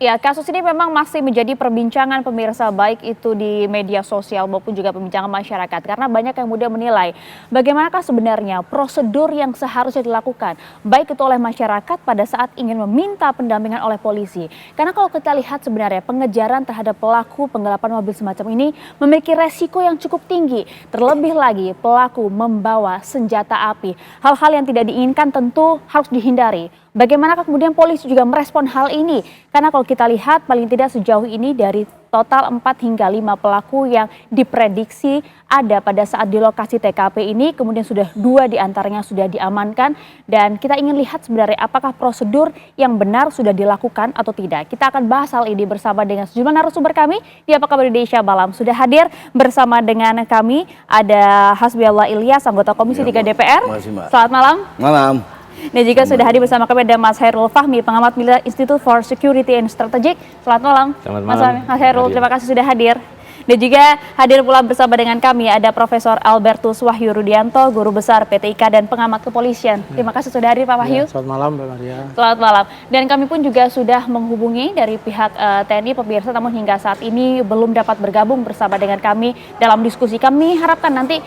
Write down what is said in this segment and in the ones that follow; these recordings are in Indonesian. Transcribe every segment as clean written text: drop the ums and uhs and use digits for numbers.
Ya, kasus ini memang masih menjadi perbincangan pemirsa, baik itu di media sosial maupun juga perbincangan masyarakat. Karena banyak yang mudah menilai bagaimanakah sebenarnya prosedur yang seharusnya dilakukan, baik itu oleh masyarakat pada saat ingin meminta pendampingan oleh polisi. Karena kalau kita lihat sebenarnya pengejaran terhadap pelaku penggelapan mobil semacam ini memiliki resiko yang cukup tinggi. Terlebih lagi pelaku membawa senjata api. Hal-hal yang tidak diinginkan tentu harus dihindari. Bagaimana kemudian polisi juga merespon hal ini? Karena kalau kita lihat paling tidak sejauh ini dari total 4 hingga 5 pelaku yang diprediksi ada pada saat di lokasi TKP ini, kemudian sudah 2 diantaranya sudah diamankan, dan kita ingin lihat sebenarnya apakah prosedur yang benar sudah dilakukan atau tidak. Kita akan bahas hal ini bersama dengan sejumlah narasumber kami di Apa Kabar Indonesia Malam. Sudah hadir bersama dengan kami ada Hasbiallah Ilyas, anggota Komisi 3 DPR. Selamat malam. Malam. Dan juga sudah hadir bersama kami ada Mas Hairul Fahmi, pengamat militer Institute for Security and Strategic. Selamat malam. Selamat malam. Mas Hairul, terima kasih sudah hadir. Dan juga hadir pula bersama dengan kami ada Profesor Albertus Wahyu Rudianto, Guru Besar PTIK dan pengamat kepolisian. Terima kasih sudah hadir Pak Wahyu. Selamat malam Mbak Maria. Selamat malam. Dan kami pun juga sudah menghubungi dari pihak TNI pemirsa, namun hingga saat ini belum dapat bergabung bersama dengan kami dalam diskusi. Kami harapkan nanti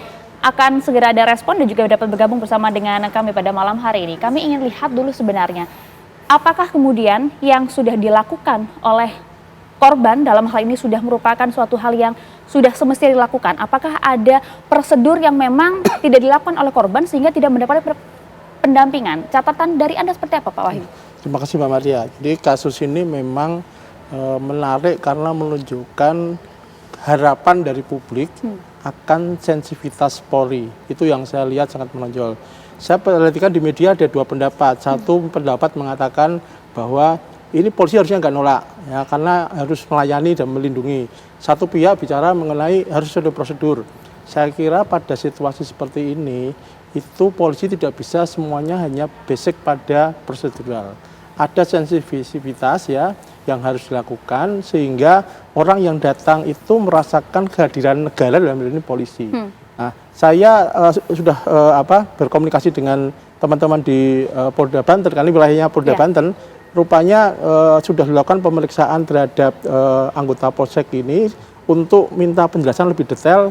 akan segera ada respon dan juga dapat bergabung bersama dengan kami pada malam hari ini. Kami ingin lihat dulu sebenarnya, apakah kemudian yang sudah dilakukan oleh korban dalam hal ini sudah merupakan suatu hal yang sudah semestinya dilakukan? Apakah ada prosedur yang memang tidak dilakukan oleh korban sehingga tidak mendapat pendampingan? Catatan dari Anda seperti apa Pak Wahyu? Terima kasih Mbak Maria. Jadi kasus ini memang menarik karena menunjukkan harapan dari publik akan sensitivitas Polri. Itu yang saya lihat sangat menonjol. Saya perhatikan di media ada 2 pendapat. Satu pendapat mengatakan bahwa ini polisi harusnya nggak nolak, ya, karena harus melayani dan melindungi. Satu pihak bicara mengenai harus ada prosedur. Saya kira pada situasi seperti ini, itu polisi tidak bisa semuanya hanya basic pada prosedural. Ada sensitivitas ya yang harus dilakukan sehingga orang yang datang itu merasakan kehadiran negara dalam hal ini polisi. Nah, saya sudah berkomunikasi dengan teman-teman di Polda Banten, karena wilayahnya Polda Banten, rupanya sudah dilakukan pemeriksaan terhadap anggota Polsek ini untuk minta penjelasan lebih detail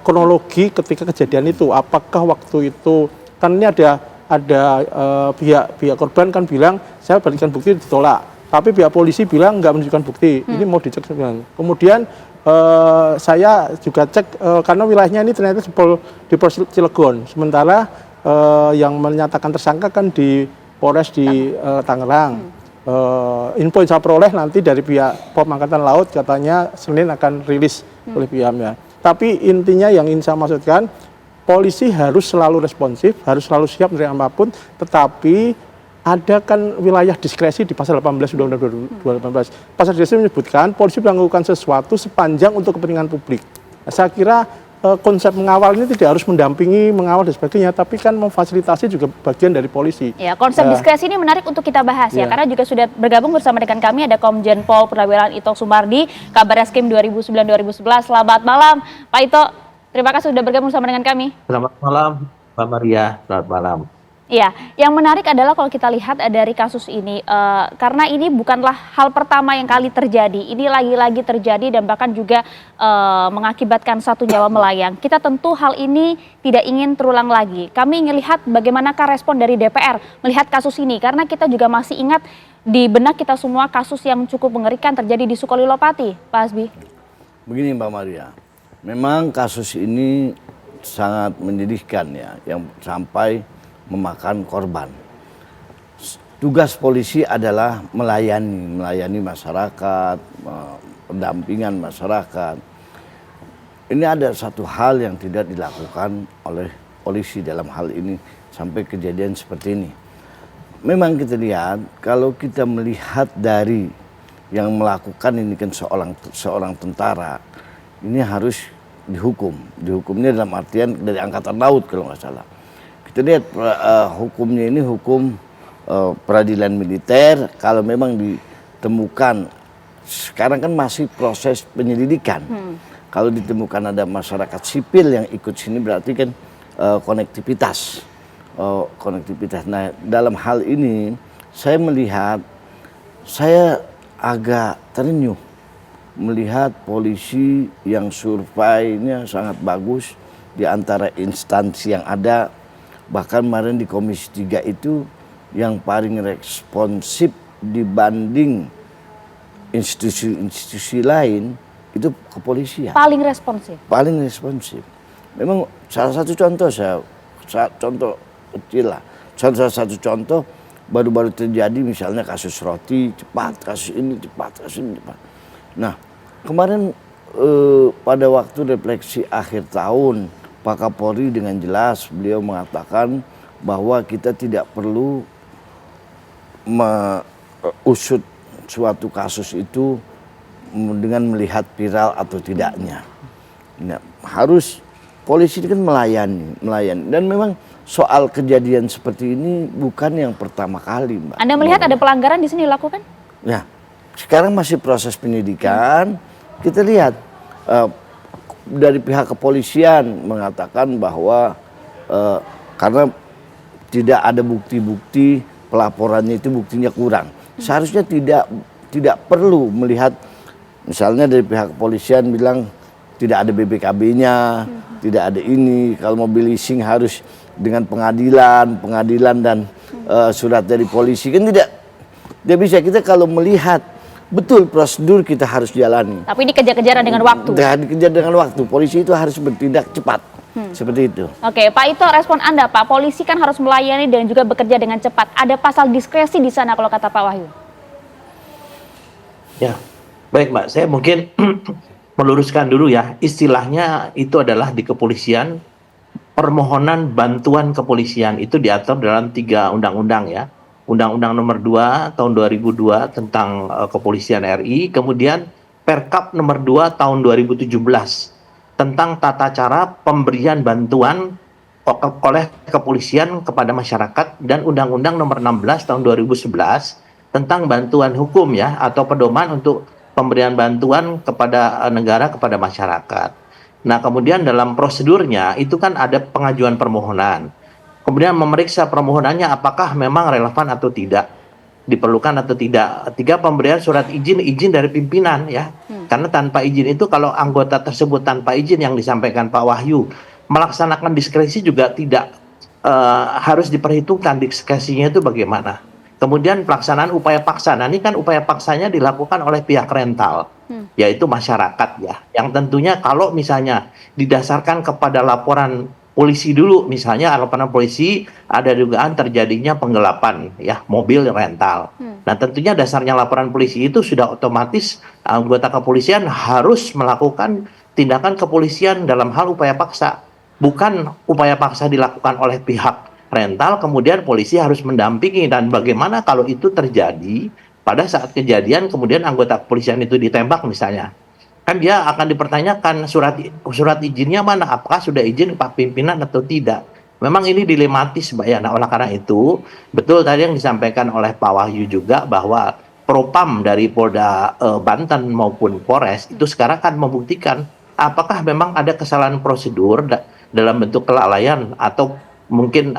kronologi ketika kejadian itu. Apakah waktu itu kan ini ada pihak korban kan bilang saya berikan bukti ditolak. Tapi pihak polisi bilang nggak menunjukkan bukti, ini mau dicek sebenarnya. Kemudian saya juga cek karena wilayahnya ini ternyata di Polres Cilegon, sementara yang menyatakan tersangka kan di Polres di Tangerang. Info yang saya peroleh nanti dari pihak Pom Angkatan Laut katanya Senin akan rilis oleh pihaknya. Tapi intinya yang ingin saya maksudkan, polisi harus selalu responsif, harus selalu siap menerima apapun, tetapi ada kan wilayah diskresi di pasal 18 Undang-Undang 2018. Pasal diskresi menyebutkan polisi melakukan sesuatu sepanjang untuk kepentingan publik. Nah, saya kira konsep mengawal ini tidak harus mendampingi, mengawal dan sebagainya, tapi kan memfasilitasi juga bagian dari polisi. Ya, konsep diskresi ini menarik untuk kita bahas ya, karena juga sudah bergabung bersama dengan kami ada Komjen Pol Purnawirawan Ito Sumardi, Kabareskrim 2009-2011. Selamat malam Pak Ito, terima kasih sudah bergabung bersama dengan kami. Selamat malam Mbak Maria, selamat malam. Ya, yang menarik adalah kalau kita lihat dari kasus ini, karena ini bukanlah hal pertama yang kali terjadi. Ini lagi-lagi terjadi dan bahkan juga mengakibatkan 1 nyawa melayang. Kita tentu hal ini tidak ingin terulang lagi. Kami ingin lihat bagaimanakah respon dari DPR melihat kasus ini. Karena kita juga masih ingat di benak kita semua kasus yang cukup mengerikan terjadi di Sukolilopati, Pak Hasbi. Begini Mbak Maria, memang kasus ini sangat menyedihkan ya, yang sampai memakan korban. Tugas polisi adalah melayani masyarakat, pendampingan masyarakat. Ini ada satu hal yang tidak dilakukan oleh polisi dalam hal ini sampai kejadian seperti ini. Memang kita lihat, kalau kita melihat dari yang melakukan ini kan seorang tentara, ini harus dihukum. Dihukumnya dalam artian dari Angkatan Laut kalau nggak salah. Kita lihat hukumnya ini hukum peradilan militer. Kalau memang ditemukan, sekarang kan masih proses penyelidikan. Kalau ditemukan ada masyarakat sipil yang ikut sini berarti kan konektivitas. Nah dalam hal ini saya melihat, saya agak terenyuh melihat polisi yang surveinya sangat bagus di antara instansi yang ada. Bahkan kemarin di Komisi 3 itu yang paling responsif dibanding institusi-institusi lain itu kepolisian. Paling responsif. Paling responsif. Memang salah satu contoh contoh kecil lah. Salah satu contoh baru-baru terjadi misalnya kasus roti cepat, kasus ini cepat, kasus ini cepat. Nah kemarin pada waktu refleksi akhir tahun Pak Kapolri dengan jelas beliau mengatakan bahwa kita tidak perlu usut suatu kasus itu dengan melihat viral atau tidaknya. Nah, harus polisi ini kan melayani. Dan memang soal kejadian seperti ini bukan yang pertama kali, Mbak. Anda melihat ada pelanggaran di sini dilakukan? Ya, sekarang masih proses penyidikan. Kita lihat dari pihak kepolisian mengatakan bahwa karena tidak ada bukti-bukti, pelaporannya itu buktinya kurang. Seharusnya tidak perlu melihat, misalnya dari pihak kepolisian bilang tidak ada BPKB-nya, tidak ada ini, kalau mobil leasing harus dengan pengadilan dan surat dari polisi, kan tidak bisa. Kita kalau melihat betul prosedur kita harus jalani. Tapi ini kejar-kejaran dengan waktu. Dikejar dengan waktu, polisi itu harus bertindak cepat. Seperti itu. Oke, Pak Ito, respon Anda, Pak. Polisi kan harus melayani dan juga bekerja dengan cepat. Ada pasal diskresi di sana kalau kata Pak Wahyu. Ya, baik Mbak. Saya mungkin meluruskan dulu ya. Istilahnya itu adalah di kepolisian, permohonan bantuan kepolisian itu diatur dalam 3 undang-undang ya. Undang-Undang Nomor 2 Tahun 2002 tentang Kepolisian RI, kemudian Perkap Nomor 2 Tahun 2017 tentang tata cara pemberian bantuan oleh kepolisian kepada masyarakat, dan Undang-Undang Nomor 16 Tahun 2011 tentang bantuan hukum ya, atau pedoman untuk pemberian bantuan kepada negara kepada masyarakat. Nah, kemudian dalam prosedurnya itu kan ada pengajuan permohonan. Kemudian memeriksa permohonannya apakah memang relevan atau tidak, diperlukan atau tidak. 3, pemberian surat izin dari pimpinan ya. Karena tanpa izin itu, kalau anggota tersebut tanpa izin yang disampaikan Pak Wahyu, melaksanakan diskresi juga tidak harus diperhitungkan diskresinya itu bagaimana. Kemudian pelaksanaan upaya paksa. Nah, ini kan upaya paksanya dilakukan oleh pihak rental, yaitu masyarakat ya. Yang tentunya kalau misalnya didasarkan kepada laporan polisi dulu, misalnya laporan polisi ada dugaan terjadinya penggelapan ya mobil rental. Nah, tentunya dasarnya laporan polisi itu sudah otomatis anggota kepolisian harus melakukan tindakan kepolisian dalam hal upaya paksa. Bukan upaya paksa dilakukan oleh pihak rental, kemudian polisi harus mendampingi. Dan bagaimana kalau itu terjadi pada saat kejadian, kemudian anggota kepolisian itu ditembak misalnya. Kan dia akan dipertanyakan surat izinnya mana, apakah sudah izin Pak Pimpinan atau tidak. Memang ini dilematis Mbak ya. Nah, oleh karena itu betul tadi yang disampaikan oleh Pak Wahyu juga bahwa Propam dari Polda Banten maupun Polres itu sekarang kan membuktikan apakah memang ada kesalahan prosedur dalam bentuk kelalaian atau mungkin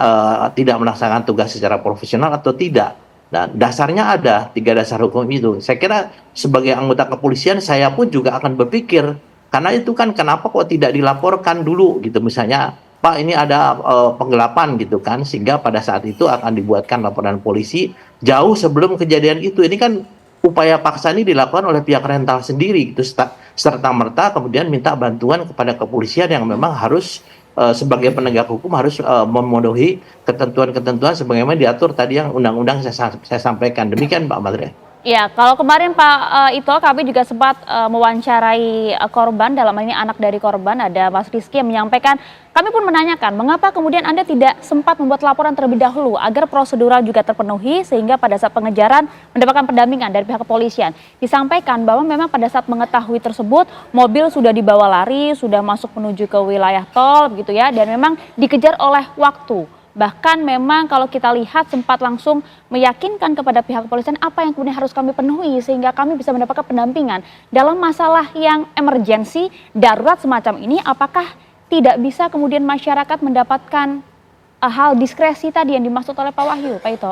tidak melaksanakan tugas secara profesional atau tidak. Nah, dasarnya ada 3 dasar hukum itu. Saya kira sebagai anggota kepolisian saya pun juga akan berpikir, karena itu kan kenapa kok tidak dilaporkan dulu gitu, misalnya Pak ini ada penggelapan gitu kan, sehingga pada saat itu akan dibuatkan laporan polisi jauh sebelum kejadian itu. Ini kan upaya paksa ini dilakukan oleh pihak rental sendiri gitu, serta-merta kemudian minta bantuan kepada kepolisian yang memang harus sebagai penegak hukum harus memenuhi ketentuan-ketentuan sebagaimana diatur tadi yang undang-undang saya sampaikan. Demikian Pak Madre. Ya, kalau kemarin Pak Ito, kami juga sempat mewawancarai korban, dalam hal ini anak dari korban, ada Mas Rizky yang menyampaikan, kami pun menanyakan mengapa kemudian Anda tidak sempat membuat laporan terlebih dahulu agar prosedural juga terpenuhi sehingga pada saat pengejaran mendapatkan pendampingan dari pihak kepolisian. Disampaikan bahwa memang pada saat mengetahui tersebut mobil sudah dibawa lari, sudah masuk menuju ke wilayah tol begitu ya, dan memang dikejar oleh waktu. Bahkan memang kalau kita lihat sempat langsung meyakinkan kepada pihak kepolisian apa yang kemudian harus kami penuhi sehingga kami bisa mendapatkan pendampingan. Dalam masalah yang emergensi, darurat semacam ini, apakah tidak bisa kemudian masyarakat mendapatkan hal diskresi tadi yang dimaksud oleh Pak Wahyu, Pak Ito?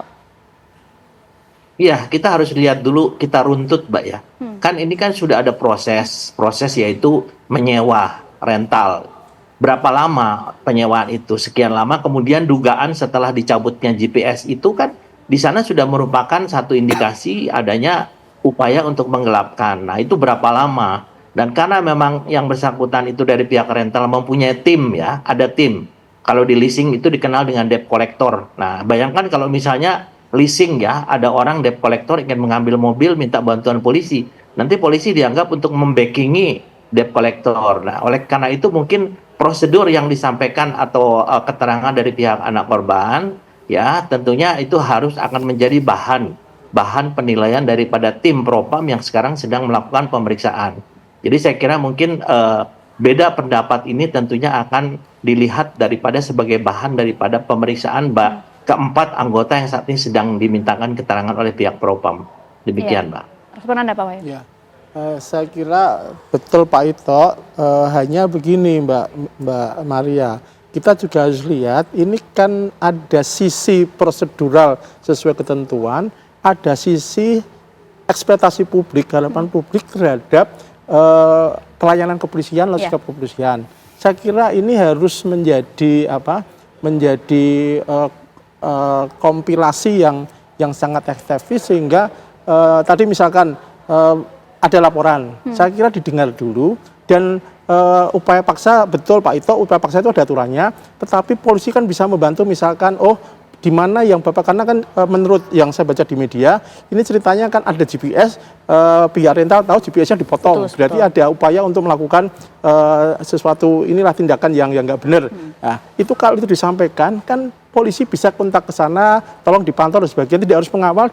Iya, kita harus lihat dulu, kita runtut, Mbak ya. Kan ini kan sudah ada proses yaitu menyewa, rental. Berapa lama penyewaan itu? Sekian lama, kemudian dugaan setelah dicabutnya GPS itu kan di sana sudah merupakan satu indikasi adanya upaya untuk menggelapkan. Nah, itu berapa lama? Dan karena memang yang bersangkutan itu dari pihak rental mempunyai tim ya, ada tim. Kalau di leasing itu dikenal dengan debt collector. Nah, bayangkan kalau misalnya leasing ya, ada orang debt collector ingin mengambil mobil minta bantuan polisi. Nanti polisi dianggap untuk membackingi debt collector. Nah, oleh karena itu mungkin prosedur yang disampaikan atau keterangan dari pihak anak korban ya, tentunya itu harus akan menjadi bahan penilaian daripada tim propam yang sekarang sedang melakukan pemeriksaan. Jadi saya kira mungkin beda pendapat ini tentunya akan dilihat daripada sebagai bahan daripada pemeriksaan keempat anggota yang saat ini sedang dimintakan keterangan oleh pihak propam. Demikian, Mbak. Respon Anda, Pak Wahyu? Ya, saya kira betul Pak Ito, hanya begini Mbak Maria, kita juga harus lihat ini kan ada sisi prosedural sesuai ketentuan, ada sisi ekspektasi publik, harapan publik terhadap pelayanan kepolisian, logika kepolisian. Saya kira ini harus menjadi kompilasi yang sangat efektif sehingga tadi misalkan ada laporan, saya kira didengar dulu dan upaya paksa, betul Pak Ito, upaya paksa itu ada aturannya, tetapi polisi kan bisa membantu misalkan, di mana yang Bapak, karena kan menurut yang saya baca di media, ini ceritanya kan ada GPS, pihak rental tahu GPS-nya dipotong, Betul, berarti ada upaya untuk melakukan sesuatu, inilah tindakan yang nggak benar. Nah, itu kalau itu disampaikan, kan polisi bisa kontak ke sana, tolong dipantau dan sebagainya, tidak harus mengawal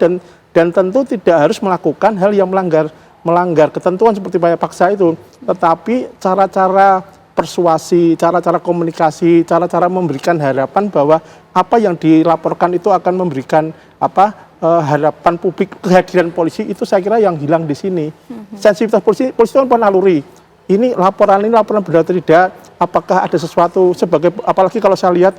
dan tentu tidak harus melakukan hal yang melanggar ketentuan seperti upaya paksa itu, tetapi cara-cara persuasi, cara-cara komunikasi, cara-cara memberikan harapan bahwa apa yang dilaporkan itu akan memberikan harapan publik, kehadiran polisi itu saya kira yang hilang di sini. Sensitivitas polisi itu kan penaluri. Ini laporan benar atau tidak, apakah ada sesuatu sebagai, apalagi kalau saya lihat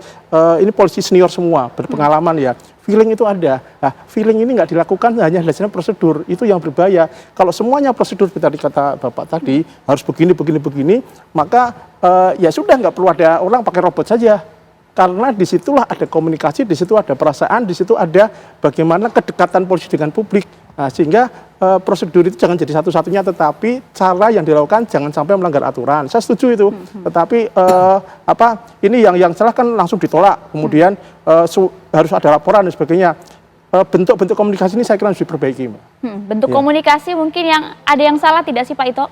ini polisi senior semua, berpengalaman ya, feeling itu ada. Nah, feeling ini nggak dilakukan hanya berdasarkan prosedur, itu yang berbahaya. Kalau semuanya prosedur seperti kata Bapak tadi, harus begini, maka ya sudah nggak perlu ada orang pakai robot saja. Karena disitulah ada komunikasi, di situ ada perasaan, di situ ada bagaimana kedekatan polisi dengan publik. Nah, sehingga prosedur itu jangan jadi satu-satunya, tetapi cara yang dilakukan jangan sampai melanggar aturan. Saya setuju itu. Tetapi ini yang salah kan langsung ditolak. Kemudian harus ada laporan dan sebagainya. Bentuk-bentuk komunikasi ini saya kira harus diperbaiki, Mbak. Bentuk komunikasi mungkin yang ada yang salah tidak sih Pak Ito?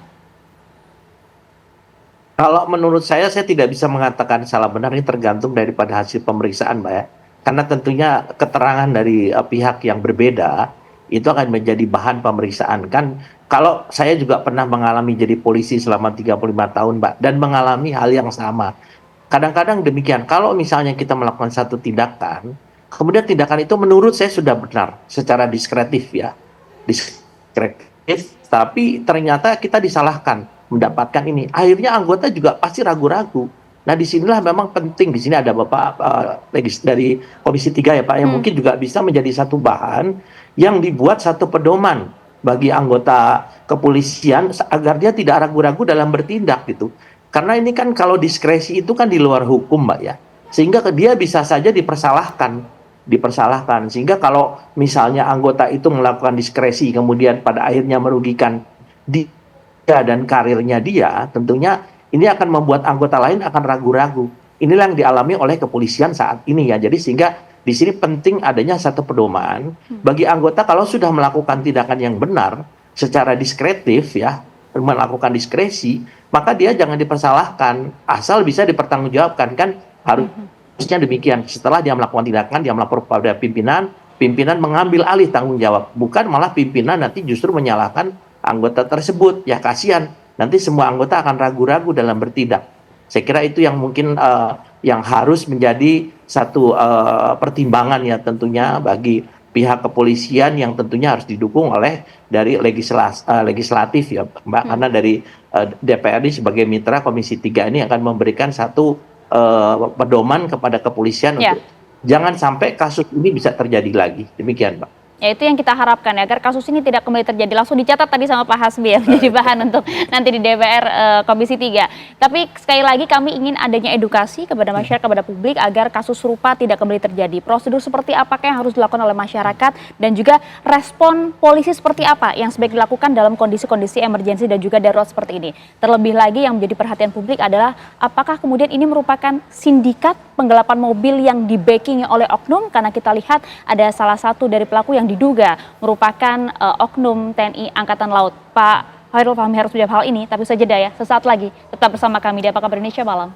Kalau menurut saya tidak bisa mengatakan salah benar, ini tergantung daripada hasil pemeriksaan, Mbak ya. Karena tentunya keterangan dari pihak yang berbeda itu akan menjadi bahan pemeriksaan. Kan kalau saya juga pernah mengalami jadi polisi selama 35 tahun, Mbak, dan mengalami hal yang sama. Kadang-kadang demikian, kalau misalnya kita melakukan satu tindakan, kemudian tindakan itu menurut saya sudah benar secara diskretif ya. Diskretif, tapi ternyata kita disalahkan mendapatkan ini. Akhirnya anggota juga pasti ragu-ragu. Nah, disinilah memang penting. Di sini ada Bapak dari Komisi 3 ya Pak, yang mungkin juga bisa menjadi satu bahan yang dibuat satu pedoman bagi anggota kepolisian agar dia tidak ragu-ragu dalam bertindak gitu. Karena ini kan kalau diskresi itu kan di luar hukum, Mbak ya. Sehingga dia bisa saja dipersalahkan. Sehingga kalau misalnya anggota itu melakukan diskresi kemudian pada akhirnya merugikan dia dan karirnya dia, tentunya ini akan membuat anggota lain akan ragu-ragu. Inilah yang dialami oleh kepolisian saat ini ya. Jadi sehingga di sini penting adanya satu pedoman bagi anggota kalau sudah melakukan tindakan yang benar secara diskretif ya, melakukan diskresi, maka dia jangan dipersalahkan, asal bisa dipertanggungjawabkan. Kan harusnya demikian. Setelah dia melakukan tindakan, dia melapor kepada pimpinan mengambil alih tanggung jawab, bukan malah pimpinan nanti justru menyalahkan anggota tersebut. Ya kasihan, nanti semua anggota akan ragu-ragu dalam bertindak. Saya kira itu yang mungkin yang harus menjadi satu pertimbangan ya tentunya bagi pihak kepolisian yang tentunya harus didukung oleh dari legislatif ya Mbak, karena dari DPRD sebagai mitra Komisi 3 ini akan memberikan satu pedoman kepada kepolisian untuk jangan sampai kasus ini bisa terjadi lagi. Demikian Mbak. Ya itu yang kita harapkan ya, agar kasus ini tidak kembali terjadi. Langsung dicatat tadi sama Pak Hasbi ya, menjadi bahan untuk nanti di DPR Komisi 3. Tapi sekali lagi kami ingin adanya edukasi kepada masyarakat, kepada publik agar kasus serupa tidak kembali terjadi. Prosedur seperti apakah yang harus dilakukan oleh masyarakat dan juga respon polisi seperti apa yang sebaiknya dilakukan dalam kondisi-kondisi emergensi dan juga darurat seperti ini. Terlebih lagi yang menjadi perhatian publik adalah apakah kemudian ini merupakan sindikat penggelapan mobil yang di-backing oleh oknum, karena kita lihat ada salah satu dari pelaku yang diduga merupakan oknum TNI Angkatan Laut. Pak Khairul Fahmi harus menjawab hal ini, tapi saja ya, sesaat lagi tetap bersama kami di Apa Kabar Indonesia Malam.